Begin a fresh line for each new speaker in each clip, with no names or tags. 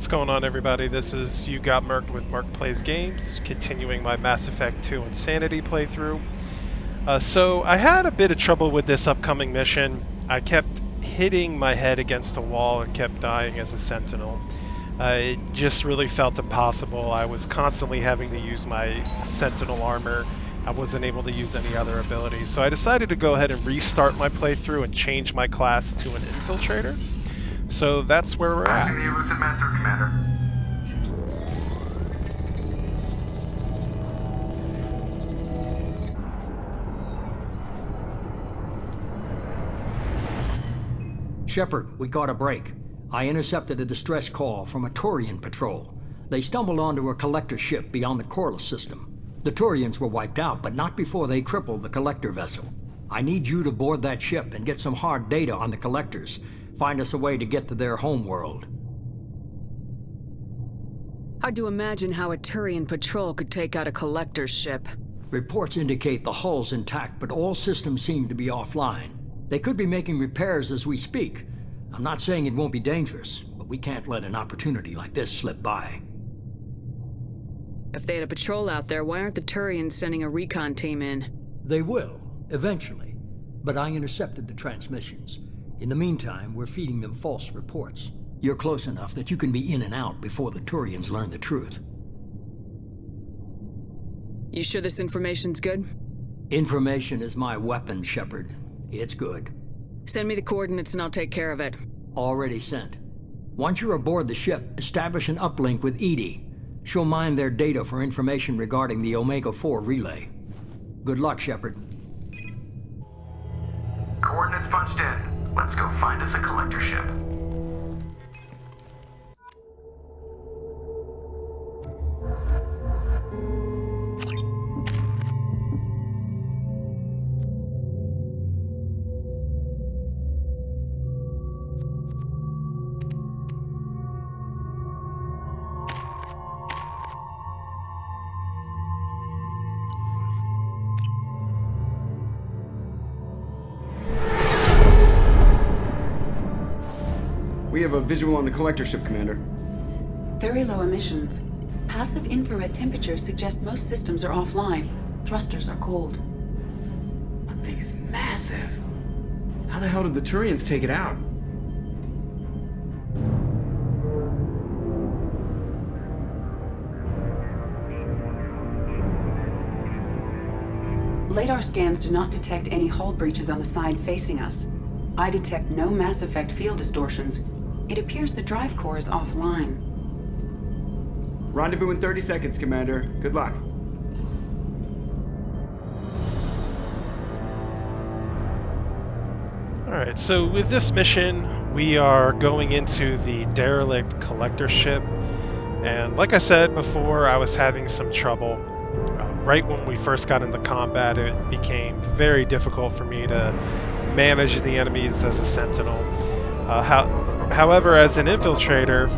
What's going on, everybody? This is You Got Merked with Merk Plays Games, continuing my Mass Effect 2 Insanity playthrough. So I had a bit of trouble with this upcoming mission. I kept hitting my head against a wall and kept dying as a Sentinel. It just really felt impossible. I was constantly having to use my Sentinel armor. I wasn't able to use any other abilities. So I decided to go ahead and restart my playthrough and change my class to an Infiltrator. So that's where we're at.
Passing the elusive man through, Commander.
Shepard, we got a break. I intercepted a distress call from a Turian patrol. They stumbled onto a collector ship beyond the Corliss system. The Turians were wiped out, but not before they crippled the collector vessel. I need you to board that ship and get some hard data on the collectors. Find us a way to get to their homeworld.
Hard to imagine how a Turian patrol could take out a collector's ship.
Reports indicate the hull's intact, but all systems seem to be offline. They could be making repairs as we speak. I'm not saying it won't be dangerous, but we can't let an opportunity like this slip by.
If they had a patrol out there, why aren't the Turians sending a recon team in?
They will, eventually. But I intercepted the transmissions. In the meantime, we're feeding them false reports. You're close enough that you can be in and out before the Turians learn the truth.
You sure this information's good?
Information is my weapon, Shepard. It's good.
Send me the coordinates and I'll take care of it.
Already sent. Once you're aboard the ship, establish an uplink with Edie. She'll mine their data for information regarding the Omega-4 relay. Good luck, Shepard.
Coordinates punched in. Let's go find us a collector ship.
We have a visual on the collector ship, Commander.
Very low emissions. Passive infrared temperatures suggest most systems are offline. Thrusters are cold.
That thing is massive. How the hell did the Turians take it out?
LADAR scans do not detect any hull breaches on the side facing us. I detect no Mass Effect field distortions. It appears the drive core is offline.
Rendezvous in 30 seconds, Commander. Good luck.
Alright, so with this mission, we are going into the derelict collector ship. And like I said before, I was having some trouble. Right when we first got into combat, it became very difficult for me to manage the enemies as a Sentinel. However, as an Infiltrator,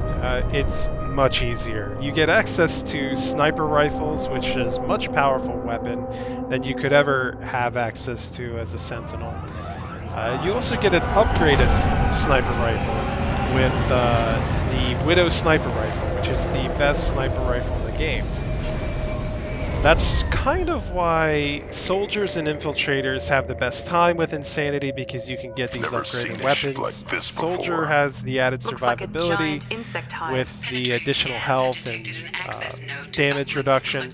it's much easier. You get access to sniper rifles, which is a much powerful weapon than you could ever have access to as a Sentinel. You also get an upgraded sniper rifle with the Widow sniper rifle, which is the best sniper rifle in the game. That's kind of why soldiers and infiltrators have the best time with Insanity, because you can get these upgraded weapons. Soldier has the added survivability with the additional health and damage reduction.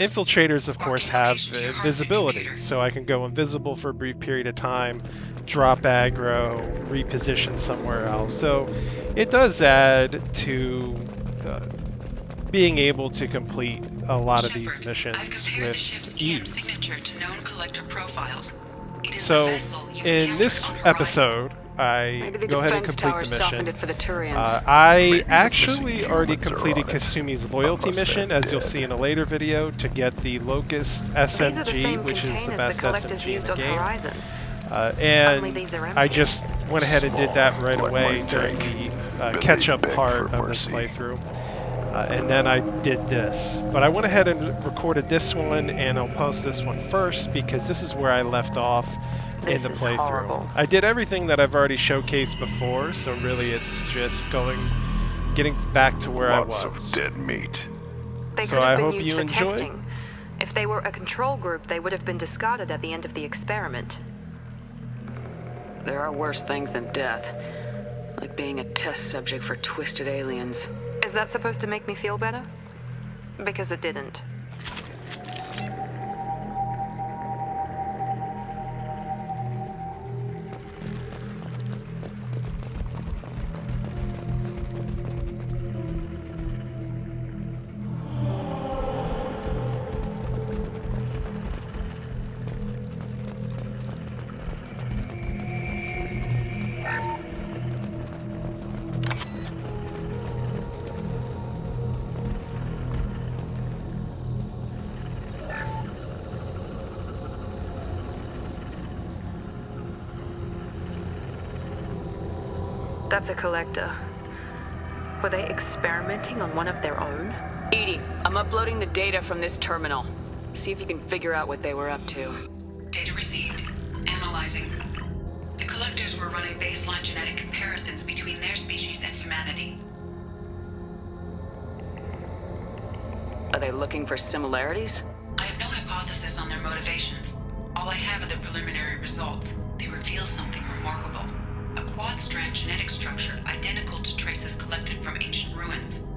Infiltrators, of course, have invisibility, so I can go invisible for a brief period of time, drop aggro, reposition somewhere else. So it does add to being able to complete a lot of these missions with ease. So in this episode, I go ahead and complete the mission. I actually already completed Kasumi's loyalty mission, as you'll see in a later video, to get the Locust SMG, which is the best SMG in the game. And I just went ahead and did that right away during the catch-up part of this playthrough. And then I did this. But I went ahead and recorded this one, and I'll post this one first because this is where I left off in the playthrough. I did everything that I've already showcased before, so really it's just getting back to where
Lots
I was.
of dead meat.
They
So
could
I
have been
hope
used
you
for
enjoy.
testing. If they were a control group, they would have been discarded at the end of the experiment.
There are worse things than death. Like being a test subject for twisted aliens.
Is that supposed to make me feel better? Because it didn't. That's a collector. Were they experimenting on one of their own?
Edie, I'm uploading the data from this terminal. See if you can figure out what they were up to.
Data received. Analyzing. The collectors were running baseline genetic comparisons between their species and humanity.
Are they looking for similarities?
I have no hypothesis on their motivations. All I have are the preliminary results. They reveal something remarkable. A quad-strand genetic structure identical to traces collected from ancient ruins.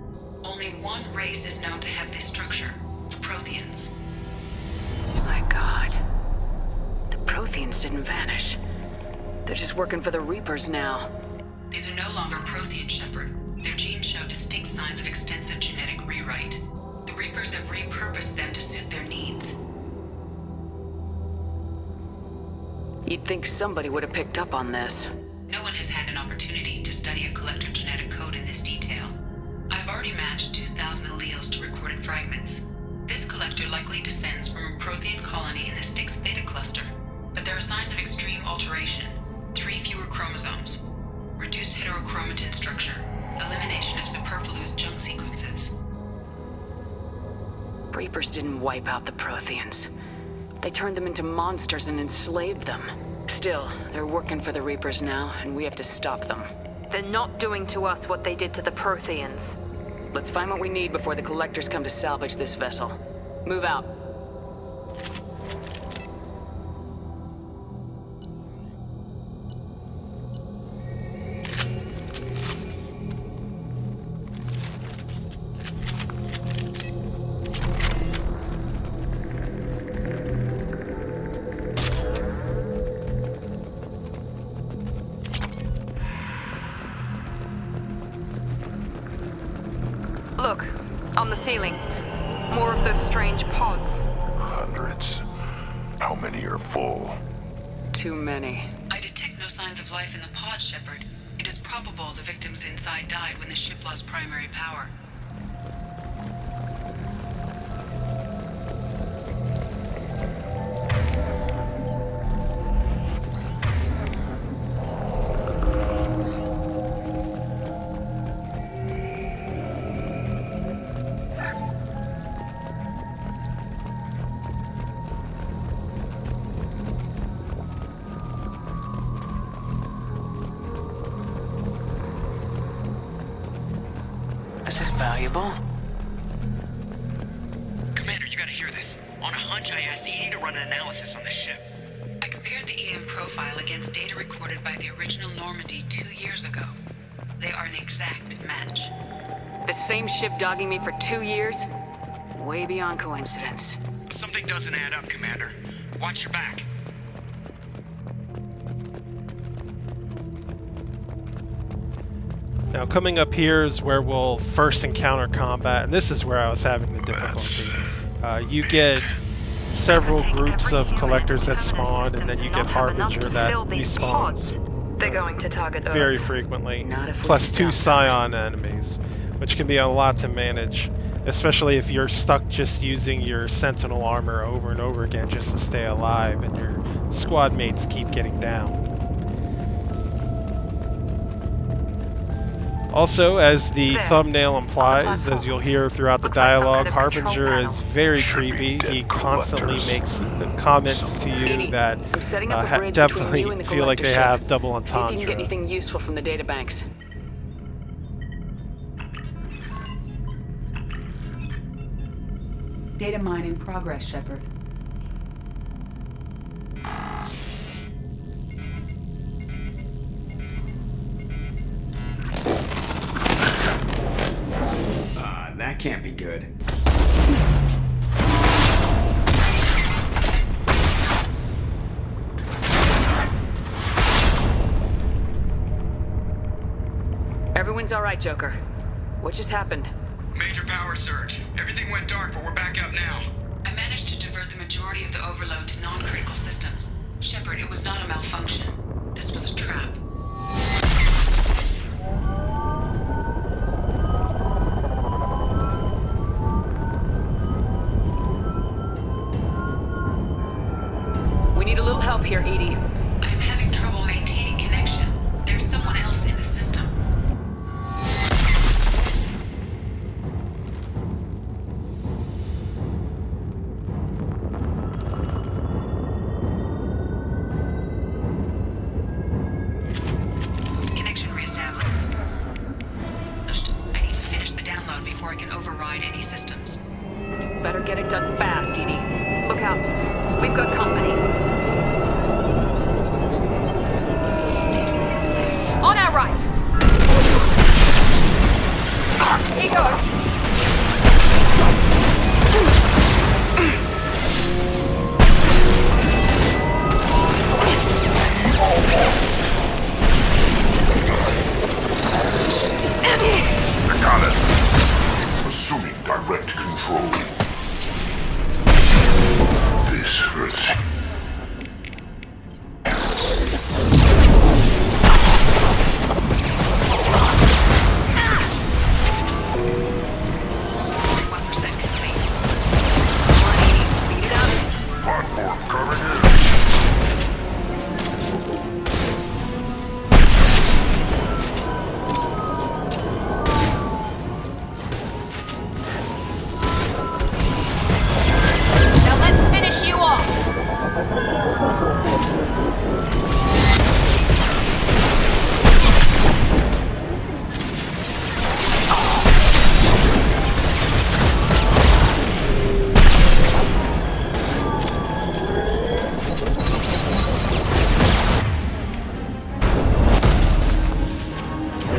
Only one race is known to have this structure, the Protheans.
My God. The Protheans didn't vanish. They're just working for the Reapers now.
These are no longer Prothean, Shepard. Their genes show distinct signs of extensive genetic rewrite. The Reapers have repurposed them to suit their needs.
You'd think somebody would have picked up on this.
No one has had an opportunity to study a collector genetic code in this detail. I've already matched 2,000 alleles to recorded fragments. This collector likely descends from a Prothean colony in the Styx Theta cluster, but there are signs of extreme alteration. 3 fewer chromosomes, reduced heterochromatin structure, elimination of superfluous junk sequences.
Reapers didn't wipe out the Protheans. They turned them into monsters and enslaved them. Still, they're working for the Reapers now, and we have to stop them.
They're not doing to us what they did to the Protheans.
Let's find what we need before the collectors come to salvage this vessel. Move out.
Look, on the ceiling. More of those strange pods.
Hundreds. How many are full?
Too many.
I detect no signs of life in the pod, Shepard. It is probable the victims inside died when the ship lost primary power.
This is valuable.
Commander, you gotta hear this. On a hunch, I asked Edie to run an analysis on this ship.
I compared the EM profile against data recorded by the original Normandy 2 years ago. They are an exact match.
The same ship dogging me for 2 years? Way beyond coincidence.
Something doesn't add up, Commander. Watch your back.
Now coming up here is where we'll first encounter combat, and this is where I was having the difficulty. You get several groups of collectors that spawn, and then you get Harbinger that respawns
They're going to target Earth.
very frequently,
Not if we
plus 2
stop
Scion enemies, which can be a lot to manage, especially if you're stuck just using your Sentinel armor over and over again just to stay alive, and your squad mates keep getting down. Also, as the thumbnail implies, as you'll hear throughout the
Looks like some
dialogue,
kind of control
Harbinger
panel.
is very
Should be
creepy.
dead
He constantly
collectors.
makes comments to you
Edie,
that
I'm setting up a bridge between you
definitely
and the
feel like they
collector
have
ship.
double
See if you can get
entendre.
anything useful from the databanks.
Data mine in progress, Shepard.
That can't be good.
Everyone's all right, Joker. What just happened?
Major power surge. Everything went dark, but we're back up now.
I managed to divert the majority of the overload to non-critical systems. Shepard, it was not a malfunction. This was a trap.
We need a little help here, Edie.
I am having trouble maintaining connection. There's someone else in the system. Connection reestablished. I need to finish the download before I can override any systems.
Better get it done fast, Edie.
Look out. We've got company. On our right. Here goes.
Got assuming direct control. This hurts. Platform coming in.
Now let's finish you off.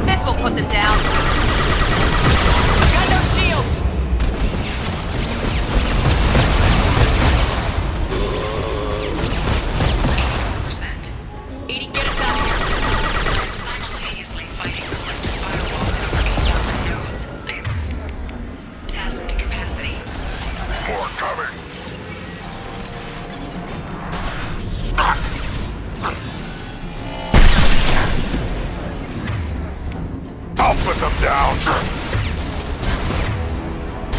This will put them down. Got no shields.
Edie, get us out of here.
I'm simultaneously fighting collective firewalls and archangels and nodes. I am tasked to capacity.
More coming. I'll put them down.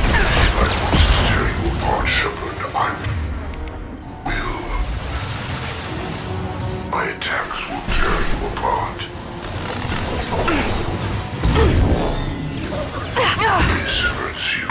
I must tear you apart, Shepard. I will. My attacks will tear you apart. This hurts you.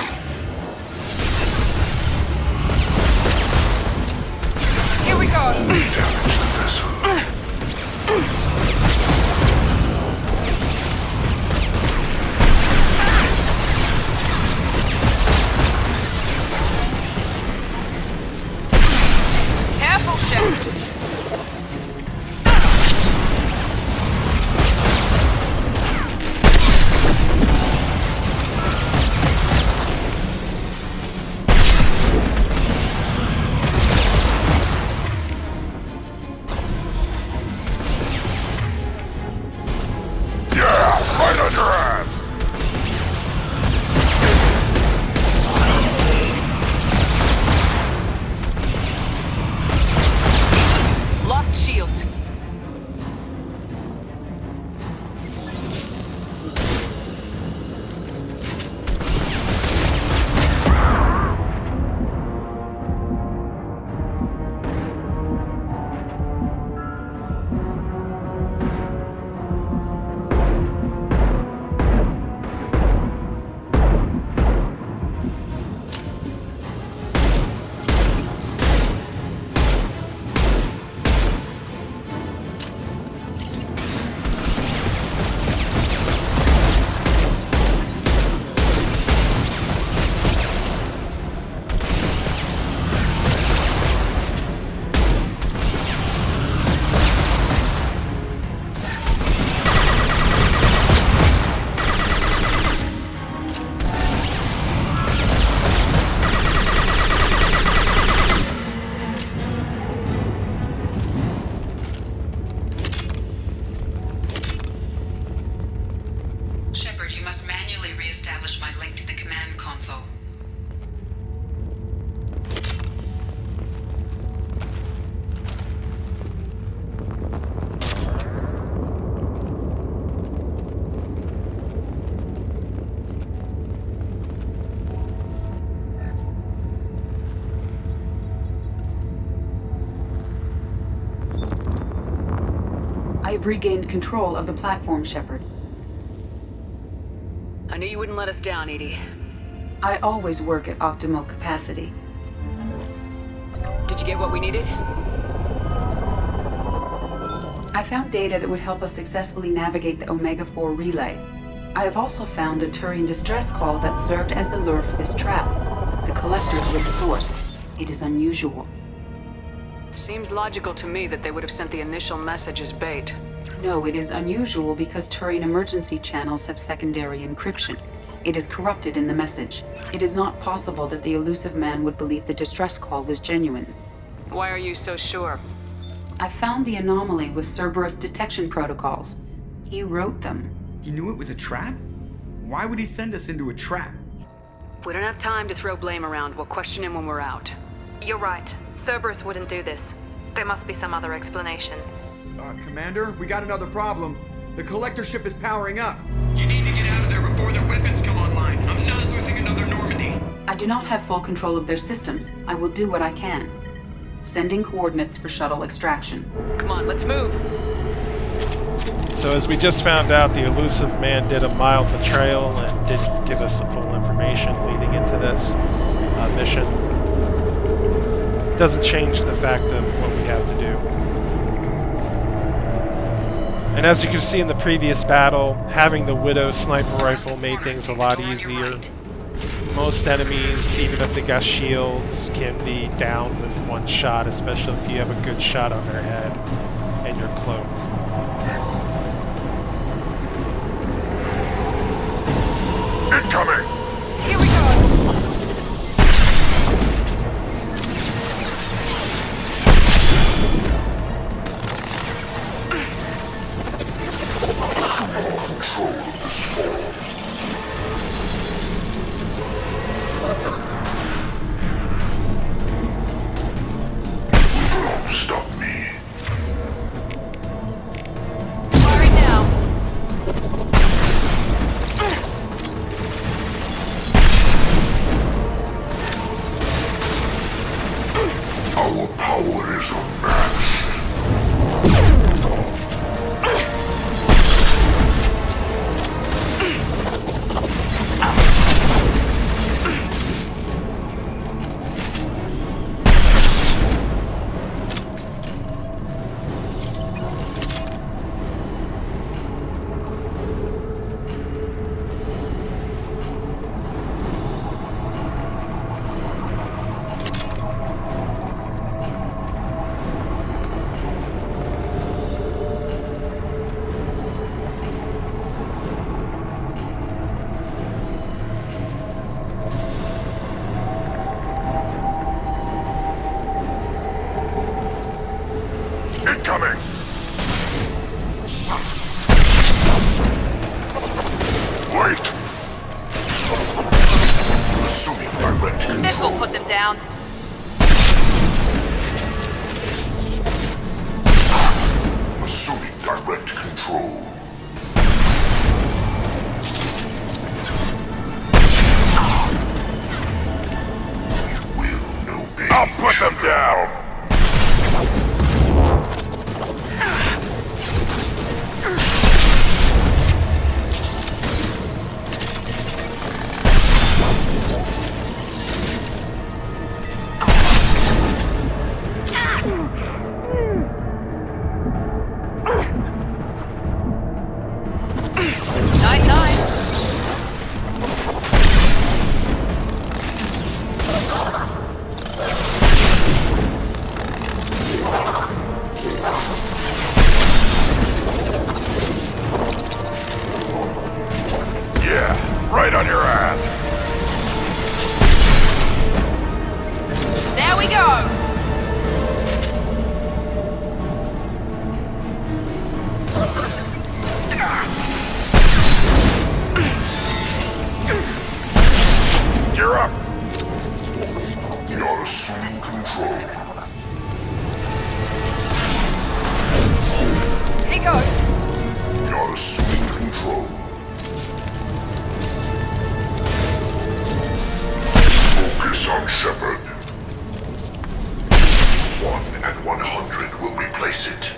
have regained control of the platform, Shepard.
I knew you wouldn't let us down, Edie.
I always work at optimal capacity.
Did you get what we needed?
I found data that would help us successfully navigate the Omega-4 relay. I have also found a Turian distress call that served as the lure for this trap. The collectors were the source. It is unusual.
Seems logical to me that they would have sent the initial message as bait.
No, it is unusual because Turian emergency channels have secondary encryption. It is corrupted in the message. It is not possible that the elusive man would believe the distress call was genuine.
Why are you so sure?
I found the anomaly with Cerberus detection protocols. He wrote them.
He knew it was a trap? Why would he send us into a trap?
We don't have time to throw blame around. We'll question him when we're out.
You're right. Cerberus wouldn't do this. There must be some other explanation.
Commander, we got another problem. The collector ship is powering up.
You need to get out of there before their weapons come online. I'm not losing another Normandy.
I do not have full control of their systems. I will do what I can. Sending coordinates for shuttle extraction.
Come on, let's move.
So as we just found out, the elusive man did a mild betrayal and didn't give us the full information leading into this mission. Doesn't change the fact of what we have to do. And as you can see in the previous battle, having the Widow sniper rifle made things a lot easier. Most enemies, even if they got shields, can be down with one shot, especially if you have a good shot on their head and you're cloaked.
Incoming!
Here we go!
Control of this fall. Stop me.
Firing now.
Our power is unmatched. Incoming! Wait! Assuming direct control.
This will put them down.
Assuming direct control. You will know pain. I'll put them down! Right on your ass.
There we go!
You're up. You're assuming control.
Here goes.
You're assuming control. Focus on Shepard. 1 and 100 will replace it.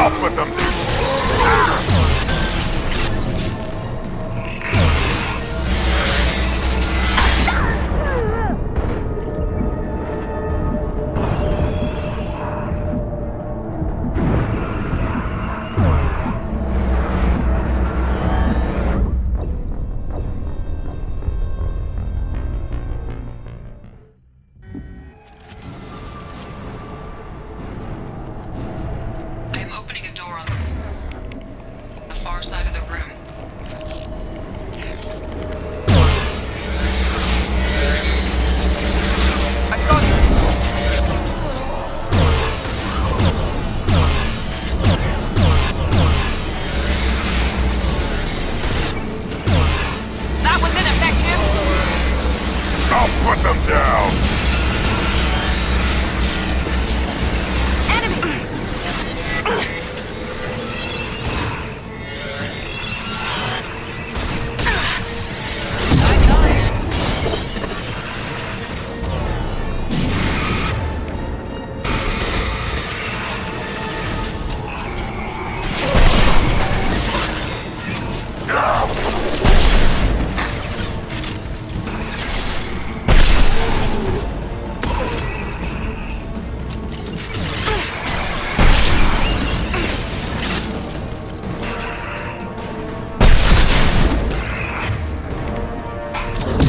Off with them!
I am opening a door on the far side of the room.
That was ineffective!
I'll put them down!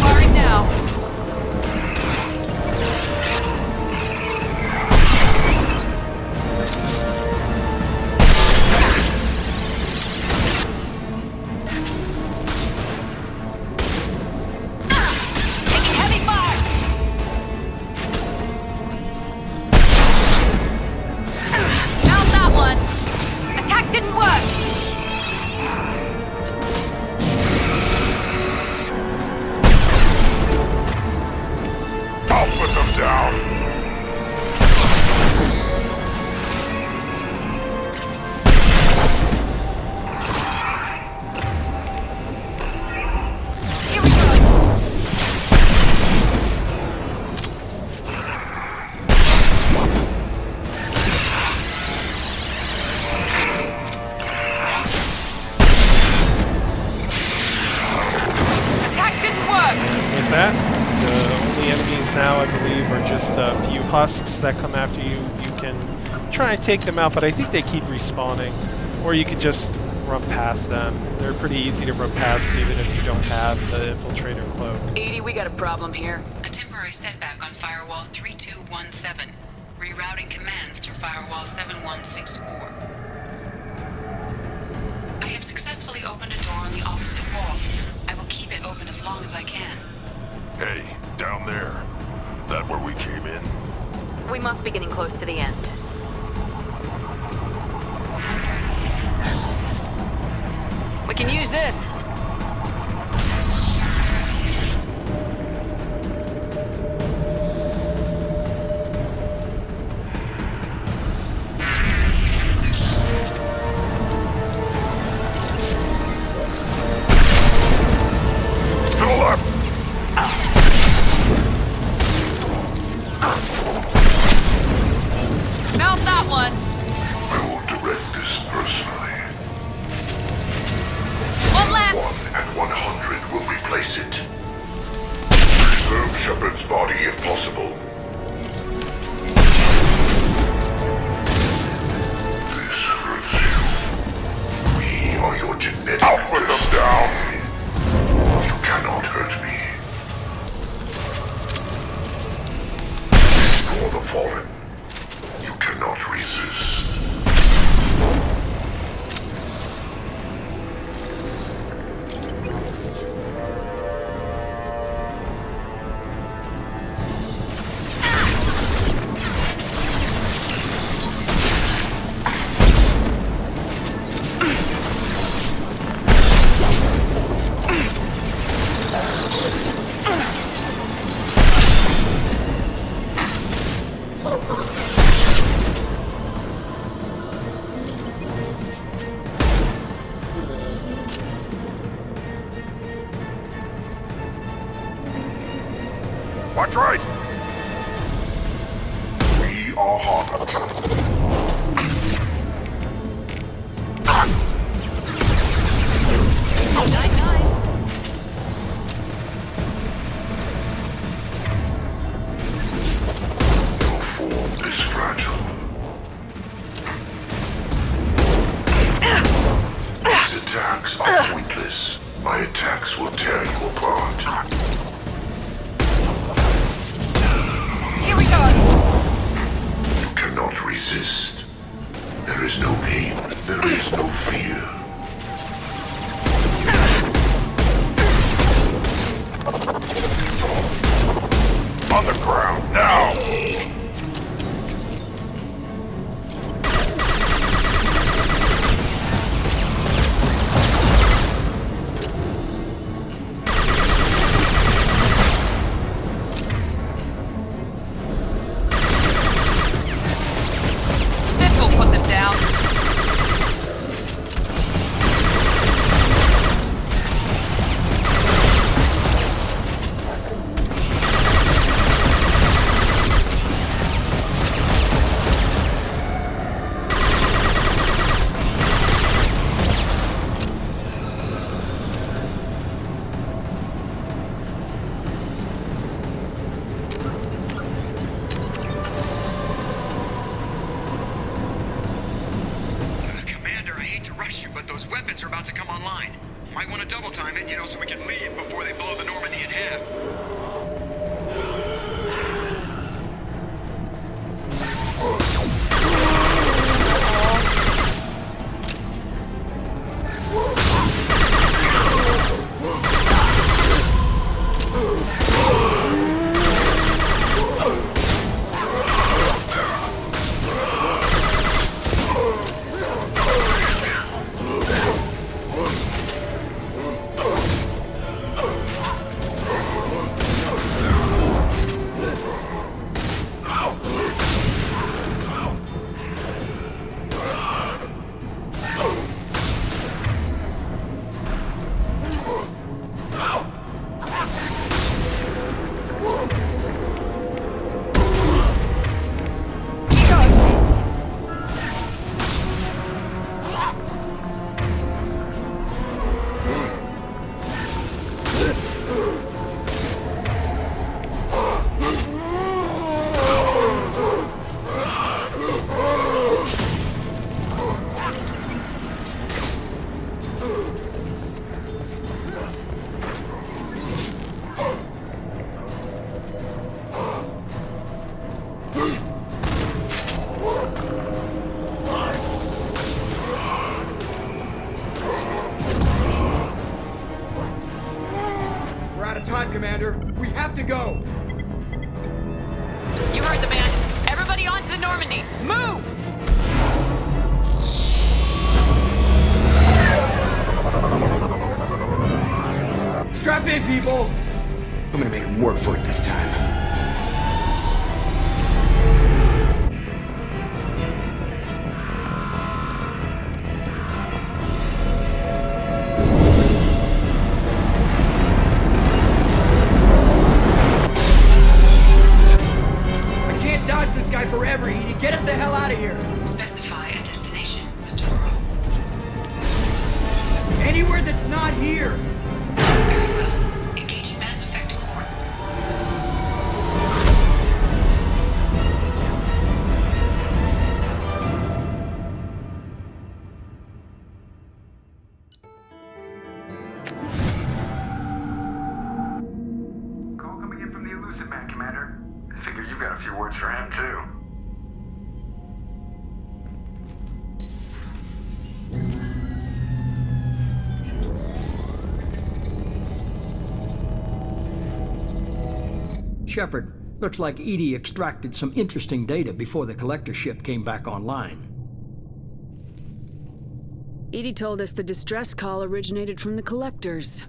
Firing now. Taking heavy fire! Found that one! Attack didn't work!
I'll put them down!
Here we go! Attack didn't work!
With that, the only enemies now, I believe, are just a few husks that come after you. You can try and take them out, but I think they keep respawning. Or you could just run past them. They're pretty easy to run past even if you don't have the Infiltrator cloak.
80, we got a problem here.
A temporary setback on Firewall 3217. Rerouting commands through Firewall 7164. I have successfully opened a door on the opposite wall. I will keep it open as long as I can.
Hey, down there. That where we came in?
We must be getting close to the end.
We can use this.
Fill up!
Found that one.
I will direct this personally.
One left.
1 and 100 will replace it. Preserve Shepard's body if possible. This hurts you. We are your genetic. I'll put them down. You cannot hurt me. For the fallen, you cannot resist. Watch right! We are Harbinger. attacks are pointless. My attacks will tear you apart.
Here we go!
You cannot resist. There is no pain. There is no fear. On the ground, now!
This will put them down.
Commander, I hate to rush you, but those weapons are about to come online. Might want to double time it, so we can leave before they blow the Normandy in half.
We're out of time, Commander. We have to go.
You heard the man. Everybody onto the Normandy. Move!
Strap in, people. I'm gonna make him work for it this time. I can't dodge this guy forever, Edie. Get us the hell out of here.
Specify a destination, Mr. Burrow.
Anywhere that's not here.
Very well. Engaging Mass Effect Core.
Call coming in from the Elusive Man, Commander. I figure you've got a few words for him, too.
Shepard, looks like Edie extracted some interesting data before the collector ship came back online.
Edie told us the distress call originated from the collectors.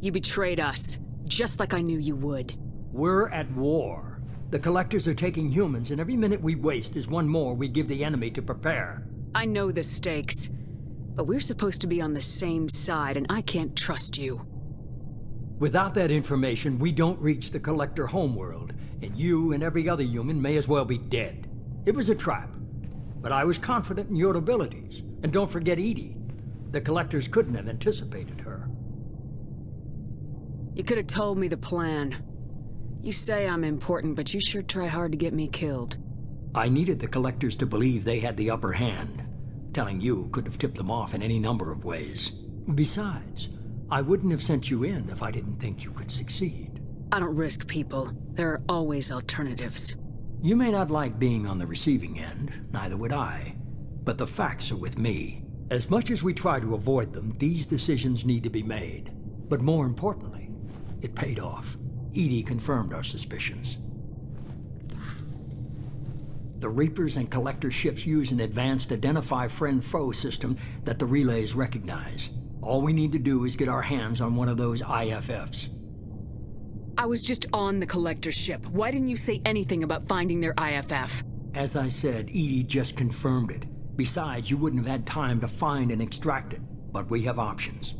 You betrayed us, just like I knew you would.
We're at war. The collectors are taking humans, and every minute we waste is one more we give the enemy to prepare.
I know the stakes, but we're supposed to be on the same side, and I can't trust you.
Without that information, we don't reach the collector homeworld, and you and every other human may as well be dead. It was a trap, but I was confident in your abilities. And don't forget Edie. The collectors couldn't have anticipated her.
You could have told me the plan. You say I'm important, but you sure try hard to get me killed.
I needed the collectors to believe they had the upper hand. Telling you could have tipped them off in any number of ways. Besides, I wouldn't have sent you in if I didn't think you could succeed.
I don't risk people. There are always alternatives.
You may not like being on the receiving end, neither would I. But the facts are with me. As much as we try to avoid them, these decisions need to be made. But more importantly, it paid off. Edie confirmed our suspicions. The Reapers and Collector ships use an advanced Identify Friend-Foe system that the relays recognize. All we need to do is get our hands on one of those IFFs.
I was just on the Collector ship. Why didn't you say anything about finding their IFF?
As I said, Edie just confirmed it. Besides, you wouldn't have had time to find and extract it. But we have options.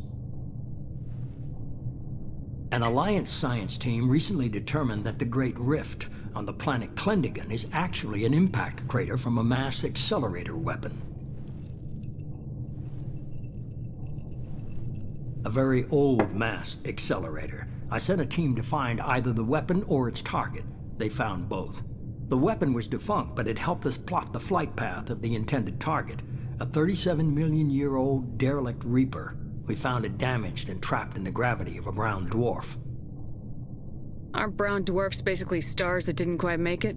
An Alliance science team recently determined that the Great Rift on the planet Klendigan is actually an impact crater from a mass accelerator weapon. A very old mass accelerator. I sent a team to find either the weapon or its target. They found both. The weapon was defunct, but it helped us plot the flight path of the intended target, a 37-million-year-old derelict Reaper. We found it damaged and trapped in the gravity of a brown dwarf.
Aren't brown dwarfs basically stars that didn't quite make it?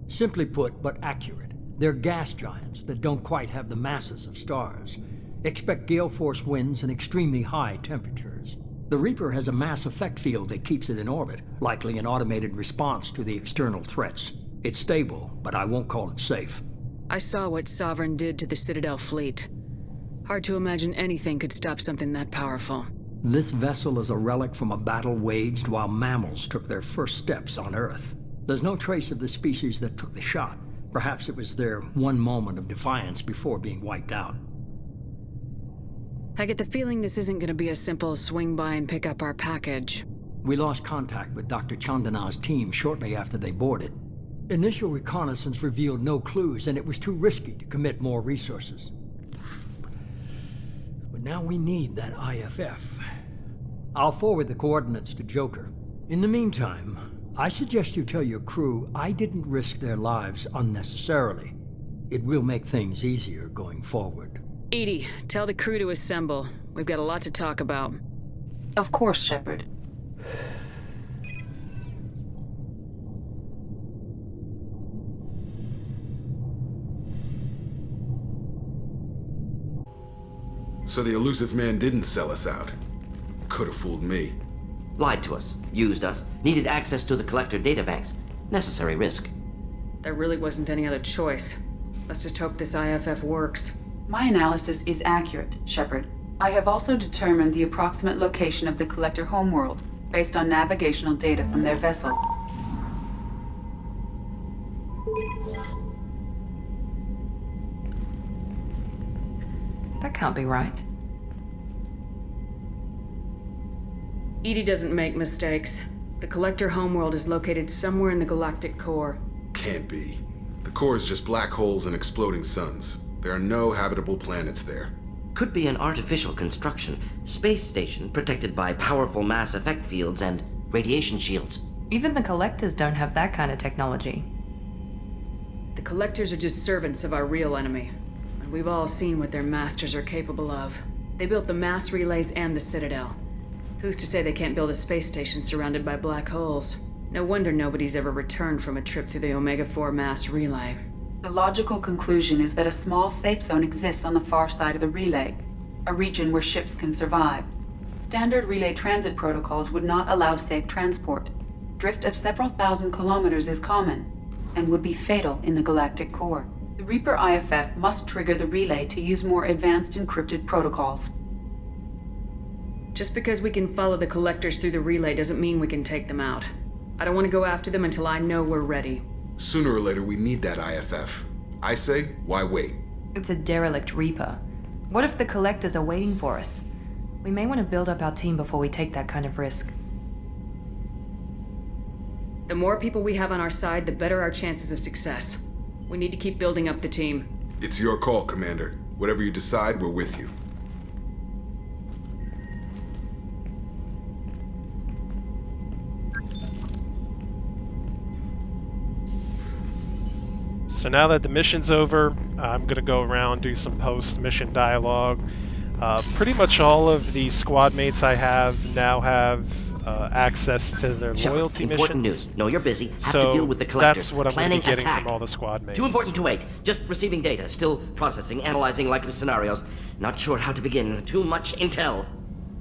Simply put, but accurate. They're gas giants that don't quite have the masses of stars. Expect gale force winds and extremely high temperatures. The Reaper has a mass effect field that keeps it in orbit, likely an automated response to the external threats. It's stable, but I won't call it safe.
I saw what Sovereign did to the Citadel fleet. Hard to imagine anything could stop something that powerful.
This vessel is a relic from a battle waged while mammals took their first steps on Earth. There's no trace of the species that took the shot. Perhaps it was their one moment of defiance before being wiped out.
I get the feeling this isn't going to be a simple swing by and pick up our package.
We lost contact with Dr. Chandana's team shortly after they boarded. Initial reconnaissance revealed no clues, and it was too risky to commit more resources. But now we need that IFF. I'll forward the coordinates to Joker. In the meantime, I suggest you tell your crew I didn't risk their lives unnecessarily. It will make things easier going forward.
Edie, tell the crew to assemble. We've got a lot to talk about.
Of course, Shepard.
So the elusive man didn't sell us out. Could have fooled me.
Lied to us, used us, needed access to the Collector databanks. Necessary risk.
There really wasn't any other choice. Let's just hope this IFF works.
My analysis is accurate, Shepard. I have also determined the approximate location of the Collector homeworld, based on navigational data from their vessel.
That can't be right.
Edie doesn't make mistakes. The Collector homeworld is located somewhere in the galactic core.
Can't be. The core is just black holes and exploding suns. There are no habitable planets there.
Could be an artificial construction, space station protected by powerful mass effect fields and radiation shields.
Even the Collectors don't have that kind of technology.
The Collectors are just servants of our real enemy. And we've all seen what their masters are capable of. They built the mass relays and the Citadel. Who's to say they can't build a space station surrounded by black holes? No wonder nobody's ever returned from a trip through the Omega-4 mass relay.
The logical conclusion is that a small safe zone exists on the far side of the relay, a region where ships can survive. Standard relay transit protocols would not allow safe transport. Drift of several thousand kilometers is common, and would be fatal in the galactic core. The Reaper IFF must trigger the relay to use more advanced encrypted protocols.
Just because we can follow the Collectors through the relay doesn't mean we can take them out. I don't want to go after them until I know we're ready.
Sooner or later, we need that IFF. I say, why wait?
It's a derelict Reaper. What if the Collectors are waiting for us? We may want to build up our team before we take that kind of risk.
The more people we have on our side, the better our chances of success. We need to keep building up the team.
It's your call, Commander. Whatever you decide, we're with you.
So now that the mission's over, I'm going to go around, do some post-mission dialogue. Pretty much all of the squad mates I have now have access to their
Shepard,
loyalty
important
missions.
news. No, you're busy. Have
So
to deal with the collectors.
that's what I'm going to
Planning
be getting
attack.
from all the squad mates.
Too important to wait. Just receiving data. Still processing, analyzing likely scenarios. Not sure how to begin. Too much intel.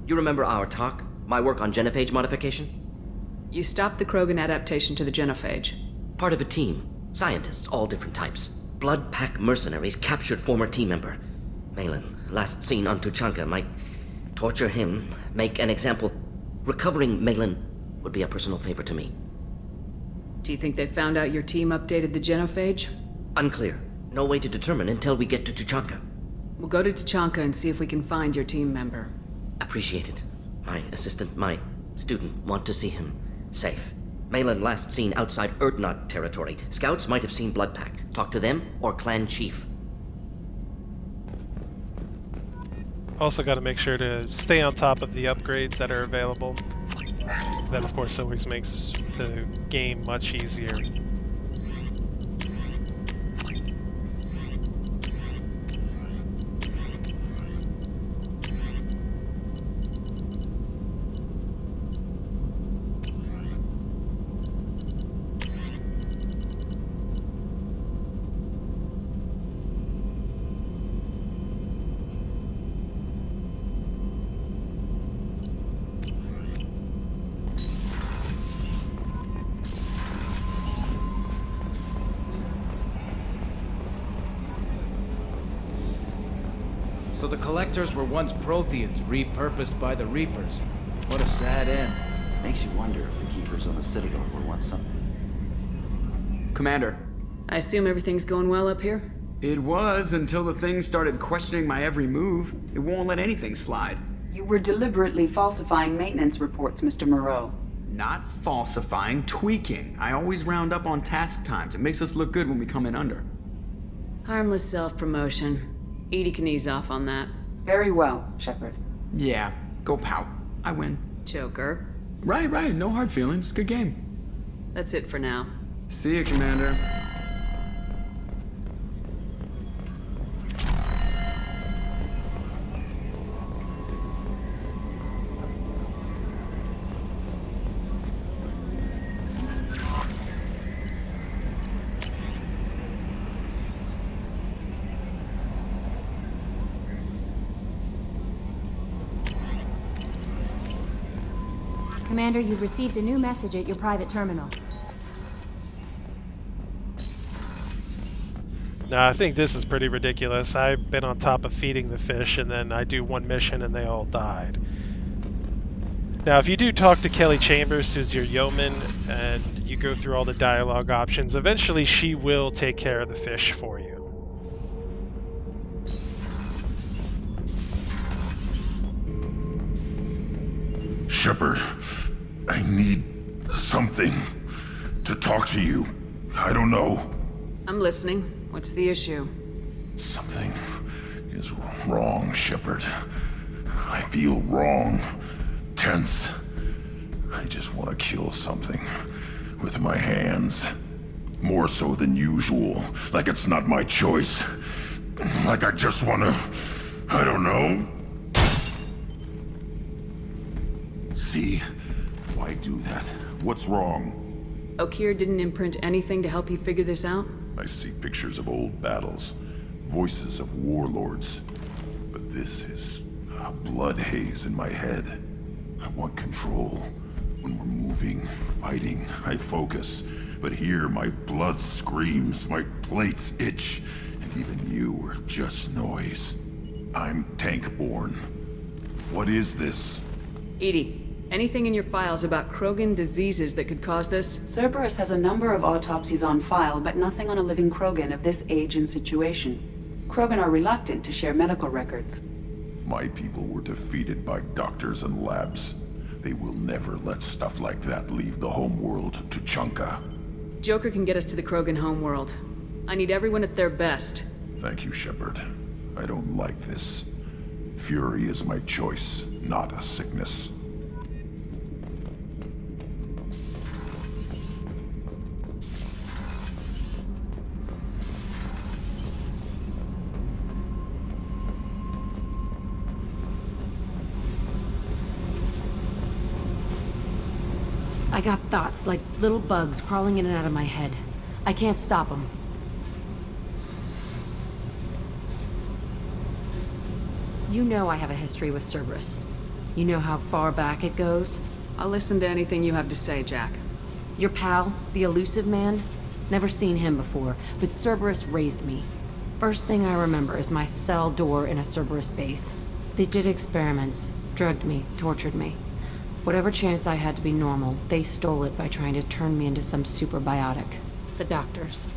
You remember our talk? My work on genophage modification?
You stopped the Krogan adaptation to the genophage.
Part of a team. Scientists, all different types. Blood Pack mercenaries captured former team member. Malin, last seen on Tuchanka, might torture him, make an example. Recovering Malin would be a personal favor to me.
Do you think they found out your team updated the genophage?
Unclear. No way to determine until we get to Tuchanka.
We'll go to Tuchanka and see if we can find your team member.
Appreciate it. My assistant, my student, want to see him safe. Malin last seen outside Erdnot territory. Scouts might have seen Bloodpack. Talk to them or clan chief.
Also got to make sure to stay on top of the upgrades that are available. That, of course, always makes the game much easier.
So the Collectors were once Protheans, repurposed by the Reapers. What a sad end.
Makes you wonder if the Keepers on the Citadel were once something.
Commander.
I assume everything's going well up here?
It was until the thing started questioning my every move. It won't let anything slide.
You were deliberately falsifying maintenance reports, Mr. Moreau.
Not falsifying, tweaking. I always round up on task times. It makes us look good when we come in under.
Harmless self-promotion. Edie can ease off on that.
Very well, Shepard.
Yeah, go pout. I win.
Joker.
Right. No hard feelings. Good game.
That's it for now.
See you, Commander.
Commander, you've received a new message at your private terminal.
Now, I think this is pretty ridiculous. I've been on top of feeding the fish, and then I do one mission and they all died. Now, if you do talk to Kelly Chambers, who's your yeoman, and you go through all the dialogue options, eventually she will take care of the fish for you.
Shepard, I need something to talk to you. I don't know.
I'm listening. What's the issue?
Something is wrong, Shepard. I feel wrong. Tense. I just want to kill something with my hands. More so than usual. Like it's not my choice. Like I just want to... I don't know. See? Why do that? What's wrong?
Okeer didn't imprint anything to help you figure this out?
I see pictures of old battles, voices of warlords. But this is a blood haze in my head. I want control. When we're moving, fighting, I focus. But here my blood screams, my plates itch, and even you are just noise. I'm tank-born. What is this?
Edie. Anything in your files about Krogan diseases that could cause this?
Cerberus has a number of autopsies on file, but nothing on a living Krogan of this age and situation. Krogan are reluctant to share medical records.
My people were defeated by doctors and labs. They will never let stuff like that leave the homeworld to Tuchanka.
Joker can get us to the Krogan homeworld. I need everyone at their best.
Thank you, Shepard. I don't like this. Fury is my choice, not a sickness.
I got thoughts like little bugs crawling in and out of my head. I can't stop them. You know I have a history with Cerberus. You know how far back it goes?
I'll listen to anything you have to say, Jack.
Your pal, the elusive man? Never seen him before, but Cerberus raised me. First thing I remember is my cell door in a Cerberus base. They did experiments, drugged me, tortured me. Whatever chance I had to be normal, they stole it by trying to turn me into some superbiotic. The doctors,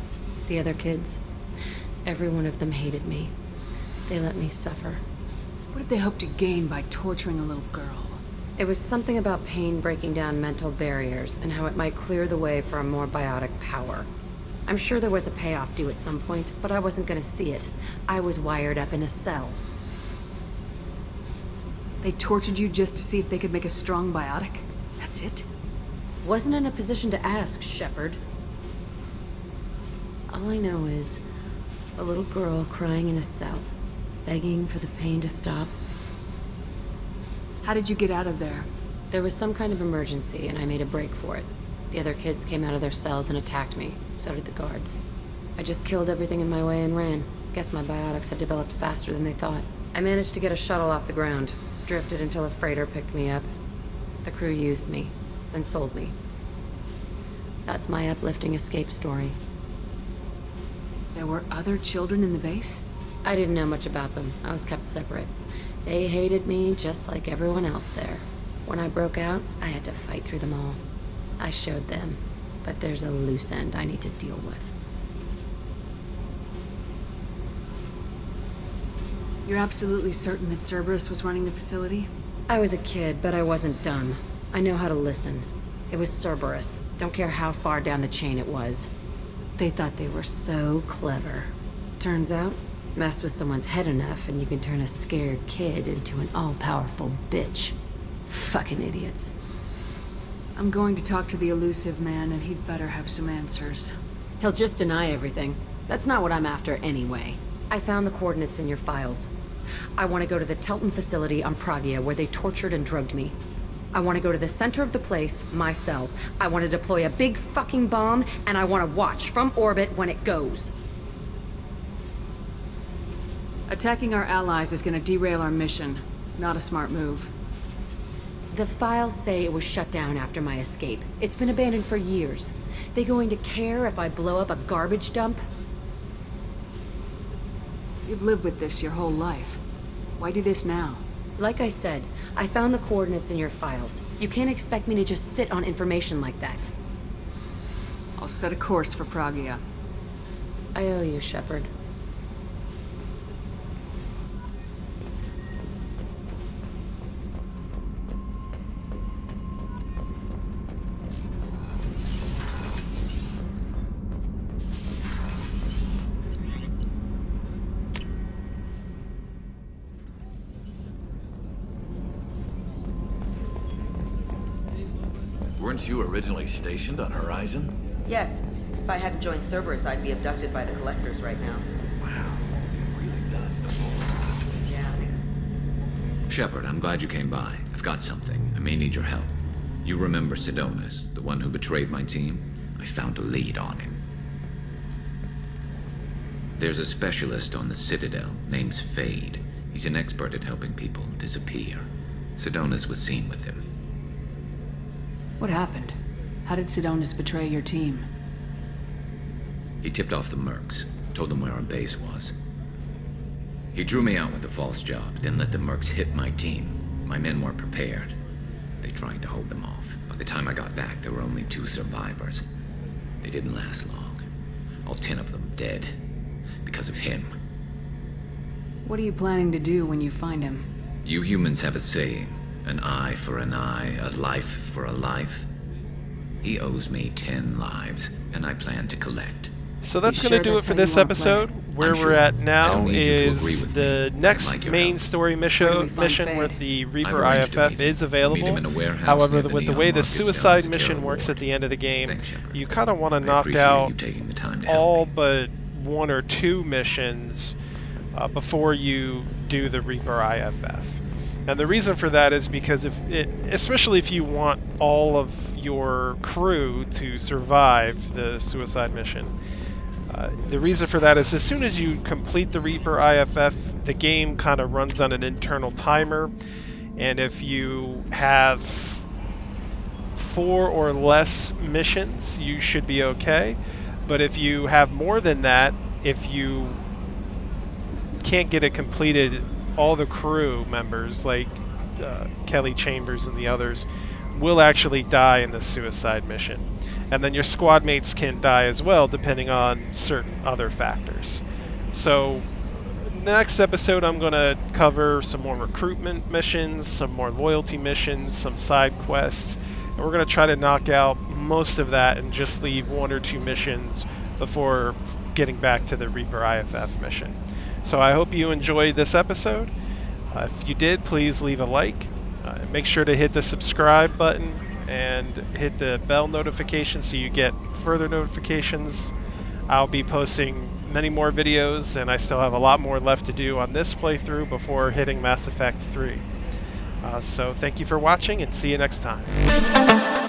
the other kids, every one of them hated me. They let me suffer.
What did they hope to gain by torturing a little girl?
It was something about pain breaking down mental barriers and how it might clear the way for a more biotic power. I'm sure there was a payoff due at some point, but I wasn't gonna see it. I was wired up in a cell.
They tortured you just to see if they could make a strong biotic? That's it?
Wasn't in a position to ask, Shepard. All I know is a little girl crying in a cell, begging for the pain to stop.
How did you get out of there?
There was some kind of emergency, and I made a break for it. The other kids came out of their cells and attacked me. So did the guards. I just killed everything in my way and ran. Guess my biotics had developed faster than they thought. I managed to get a shuttle off the ground. Drifted until a freighter picked me up. The crew used me, then sold me. That's my uplifting escape story.
There were other children in the base?
I didn't know much about them. I was kept separate. They hated me just like everyone else there. When I broke out, I had to fight through them all. I showed them, but there's a loose end I need to deal with.
You're absolutely certain that Cerberus was running the facility?
I was a kid, but I wasn't dumb. I know how to listen. It was Cerberus. Don't care how far down the chain it was. They thought they were so clever. Turns out, mess with someone's head enough and you can turn a scared kid into an all-powerful bitch. Fucking idiots.
I'm going to talk to the elusive man, and he'd better have some answers.
He'll just deny everything. That's not what I'm after anyway. I found the coordinates in your files. I want to go to the Telton facility on Pragia where they tortured and drugged me. I want to go to the center of the place, my cell. I want to deploy a big fucking bomb, and I want to watch from orbit when it goes.
Attacking our allies is going to derail our mission. Not a smart move.
The files say it was shut down after my escape. It's been abandoned for years. They going to care if I blow up a garbage dump?
You've lived with this your whole life. Why do this now?
Like I said, I found the coordinates in your files. You can't expect me to just sit on information like that.
I'll set a course for Pragia.
I owe you, Shepard.
Weren't you originally stationed on Horizon?
Yes. If I hadn't joined Cerberus, I'd be abducted by the Collectors right now.
Wow. It really does double.
Yeah.
Shepard, I'm glad you came by. I've got something. I may need your help. You remember Sidonus, the one who betrayed my team? I found a lead on him. There's a specialist on the Citadel, name's Fade. He's an expert at helping people disappear. Sidonus was seen with him.
What happened? How did Sidonus betray your team?
He tipped off the mercs, told them where our base was. He drew me out with a false job, then let the mercs hit my team. My men weren't prepared. They tried to hold them off. By the time I got back, there were only 2 survivors. They didn't last long. All 10 of them dead. Because of him.
What are you planning to do when you find him?
You humans have a saying. An eye for an eye, a life for a life. He owes me 10 lives, and I plan to collect.
So that's going to do it for this episode. Where we're at now is the next main story mission where the Reaper IFF is available. However, with the way the suicide mission works at the end of the game, you kind of want to knock out all but 1 or 2 missions before you do the Reaper IFF. And the reason for that is because especially if you want all of your crew to survive the suicide mission, the reason for that is as soon as you complete the Reaper IFF, the game kind of runs on an internal timer, and if you have 4 or less missions, you should be okay. But if you have more than that, if you can't get it completed, all the crew members, like Kelly Chambers and the others, will actually die in the suicide mission. And then your squad mates can die as well, depending on certain other factors. So, next episode I'm going to cover some more recruitment missions, some more loyalty missions, some side quests, and we're going to try to knock out most of that and just leave 1 or 2 missions before getting back to the Reaper IFF mission. So I hope you enjoyed this episode. If you did, please leave a like. Make sure to hit the subscribe button and hit the bell notification so you get further notifications. I'll be posting many more videos, and I still have a lot more left to do on this playthrough before hitting Mass Effect 3. So thank you for watching, and see you next time.